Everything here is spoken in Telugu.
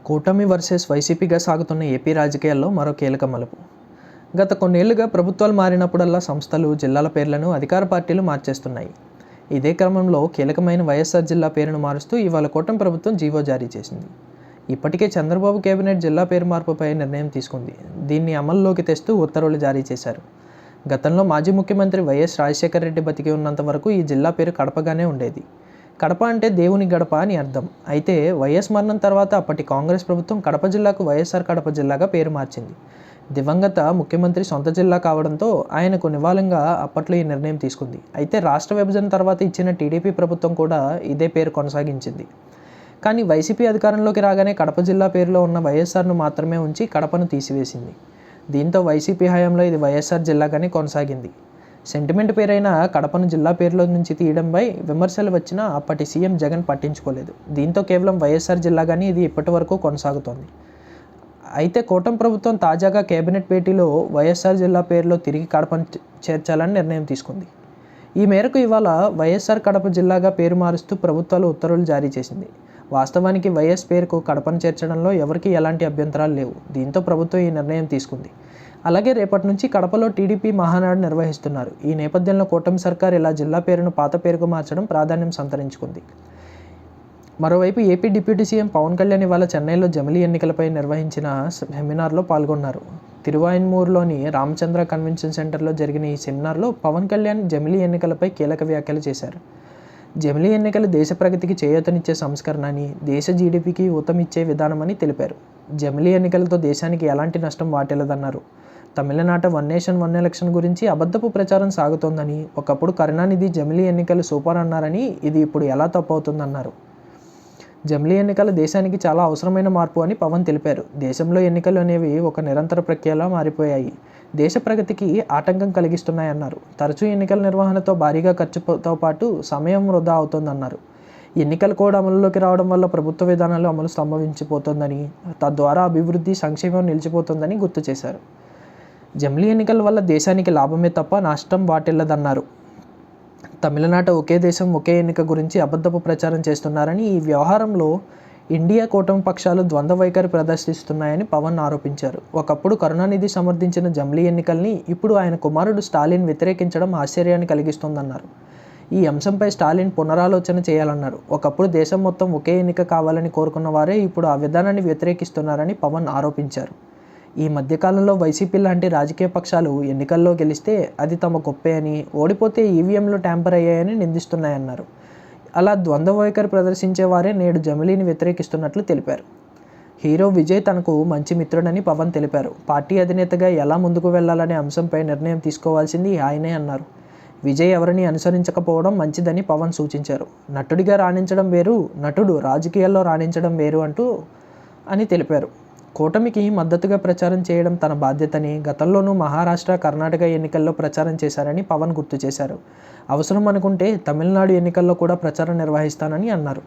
కూటమి వర్సెస్ వైసీపీగా సాగుతున్న ఏపీ రాజకీయాల్లో మరో కీలక మలుపు. గత కొన్నేళ్లుగా ప్రభుత్వాలు మారినప్పుడల్లా సంస్థలు, జిల్లాల పేర్లను అధికార పార్టీలు మార్చేస్తున్నాయి. ఇదే క్రమంలో కీలకమైన వైఎస్ఆర్ జిల్లా పేరును మారుస్తూ ఇవాళ కూటమి ప్రభుత్వం జీవో జారీ చేసింది. ఇప్పటికే చంద్రబాబు కేబినెట్ జిల్లా పేరు మార్పుపై నిర్ణయం తీసుకుంది. దీన్ని అమల్లోకి తెస్తూ ఉత్తర్వులు జారీ చేశారు. గతంలో మాజీ ముఖ్యమంత్రి వైఎస్ రాజశేఖర రెడ్డి బతికి ఉన్నంత వరకు ఈ జిల్లా పేరు కడపగానే ఉండేది. కడప అంటే దేవుని గడప అని అర్థం. అయితే వైఎస్ మరణం తర్వాత అప్పటి కాంగ్రెస్ ప్రభుత్వం కడప జిల్లాకు వైఎస్ఆర్ కడప జిల్లాగా పేరు మార్చింది. దివంగత ముఖ్యమంత్రి సొంత జిల్లా కావడంతో ఆయనకు నివాళంగా అప్పట్లో ఈ నిర్ణయం తీసుకుంది. అయితే రాష్ట్ర విభజన తర్వాత ఇచ్చిన టీడీపీ ప్రభుత్వం కూడా ఇదే పేరు కొనసాగించింది. కానీ వైసీపీ అధికారంలోకి రాగానే కడప జిల్లా పేరులో ఉన్న వైఎస్ఆర్ను మాత్రమే ఉంచి కడపను తీసివేసింది. దీంతో వైసీపీ హయాంలో ఇది వైఎస్ఆర్ జిల్లాగానే కొనసాగింది. సెంటిమెంట్ పేరైన కడపను జిల్లా పేరులో నుంచి తీయడంపై విమర్శలు వచ్చినా అప్పటి సీఎం జగన్ పట్టించుకోలేదు. దీంతో కేవలం వైఎస్ఆర్ జిల్లాగానే ఇది ఇప్పటి వరకు కొనసాగుతోంది. అయితే కూటమి ప్రభుత్వం తాజాగా కేబినెట్ భేటీలో వైఎస్ఆర్ జిల్లా పేరులో తిరిగి కడపను చేర్చాలని నిర్ణయం తీసుకుంది. ఈ మేరకు ఇవాళ వైఎస్ఆర్ కడప జిల్లాగా పేరు మారుస్తూ ప్రభుత్వాలు ఉత్తర్వులు జారీ చేసింది. వాస్తవానికి వైఎస్ పేరుకు కడపను చేర్చడంలో ఎవరికీ ఎలాంటి అభ్యంతరాలు లేవు. దీంతో ప్రభుత్వం ఈ నిర్ణయం తీసుకుంది. అలాగే రేపటి నుంచి కడపలో టీడీపీ మహానాడు నిర్వహిస్తున్నారు. ఈ నేపథ్యంలో కూటమి సర్కార్ ఇలా జిల్లా పేరును పాత పేరుకు మార్చడం ప్రాధాన్యం సంతరించుకుంది. మరోవైపు AP deputy CM Pawan Kalyan ఇవాళ చెన్నైలో జమిలీ ఎన్నికలపై నిర్వహించిన సెమినార్లో పాల్గొన్నారు. తిరువాయిన్మూరులోని రామచంద్ర కన్వెన్షన్ సెంటర్లో జరిగిన ఈ సెమినార్లో పవన్ కళ్యాణ్ జమిలీ ఎన్నికలపై కీలక వ్యాఖ్యలు చేశారు. జమిలీ ఎన్నికలు దేశ ప్రగతికి చేయూతనిచ్చే సంస్కరణ అని, దేశ జీడీపీకి ఊతమిచ్చే విధానమని తెలిపారు. జమిలీ ఎన్నికలతో దేశానికి ఎలాంటి నష్టం వాటిల్లదన్నారు. తమిళనాట వన్ నేషన్ వన్ ఎలక్షన్ గురించి అబద్ధపు ప్రచారం సాగుతోందని, ఒకప్పుడు కరుణానిధి జమిలీ ఎన్నికలు సూపర్ అన్నారని, ఇది ఇప్పుడు ఎలా తప్పవుతుందన్నారు. జమిలీ ఎన్నికలు దేశానికి చాలా అవసరమైన మార్పు అని పవన్ తెలిపారు. దేశంలో ఎన్నికలు అనేవి ఒక నిరంతర ప్రక్రియలా మారిపోయాయి. దేశ ప్రగతికి ఆటంకం కలిగిస్తున్నాయన్నారు. తరచూ ఎన్నికల నిర్వహణతో భారీగా ఖర్చుతో పాటు సమయం వృధా అవుతోందన్నారు. ఎన్నికల కోడ్ అమలులోకి రావడం వల్ల ప్రభుత్వ విధానాలు అమలు స్తంభించిపోతోందని, తద్వారా అభివృద్ధి, సంక్షేమం నిలిచిపోతుందని గుర్తు చేశారు. జమిలీ ఎన్నికల వల్ల దేశానికి లాభమే తప్ప నష్టం వాటిల్లదన్నారు. తమిళనాట ఒకే దేశం ఒకే ఎన్నిక గురించి అబద్ధపు ప్రచారం చేస్తున్నారని, ఈ వ్యవహారంలో ఇండియా కూటమి పక్షాలు ద్వంద్వ వైఖరి ప్రదర్శిస్తున్నాయని పవన్ ఆరోపించారు. ఒకప్పుడు కరుణానిధి సమర్థించిన జమిలీ ఎన్నికల్ని ఇప్పుడు ఆయన కుమారుడు స్టాలిన్ వ్యతిరేకించడం ఆశ్చర్యాన్ని కలిగిస్తోందన్నారు. ఈ అంశంపై స్టాలిన్ పునరాలోచన చేయాలన్నారు. ఒకప్పుడు దేశం మొత్తం ఒకే ఎన్నిక కావాలని కోరుకున్న వారే ఇప్పుడు ఆ విధానాన్ని వ్యతిరేకిస్తున్నారని పవన్ ఆరోపించారు. ఈ మధ్యకాలంలో వైసీపీ లాంటి రాజకీయ పక్షాలు ఎన్నికల్లో గెలిస్తే అది తమ గొప్పే అని, ఓడిపోతే ఈవీఎంలు ట్యాంపర్ అయ్యాయని నిందిస్తున్నాయన్నారు. అలా ద్వంద్వ వైఖరి ప్రదర్శించే వారే నేడు జమిలీని వ్యతిరేకిస్తున్నట్లు తెలిపారు. హీరో విజయ్ తనకు మంచి మిత్రుడని పవన్ తెలిపారు. పార్టీ అధినేతగా ఎలా ముందుకు వెళ్లాలనే అంశంపై నిర్ణయం తీసుకోవాల్సింది ఆయనే అన్నారు. విజయ్ ఎవరిని అనుసరించకపోవడం మంచిదని పవన్ సూచించారు. నటుడిగా రాణించడం వేరు, నటుడు రాజకీయాల్లో రాణించడం వేరు అని తెలిపారు. కూటమికి మద్దతుగా ప్రచారం చేయడం తన బాధ్యతని, గతంలోనూ మహారాష్ట్ర, కర్ణాటక ఎన్నికల్లో ప్రచారం చేశారని పవన్ గుర్తు చేశారు. అవసరం అనుకుంటే తమిళనాడు ఎన్నికల్లో కూడా ప్రచారం నిర్వహిస్తానని అన్నారు.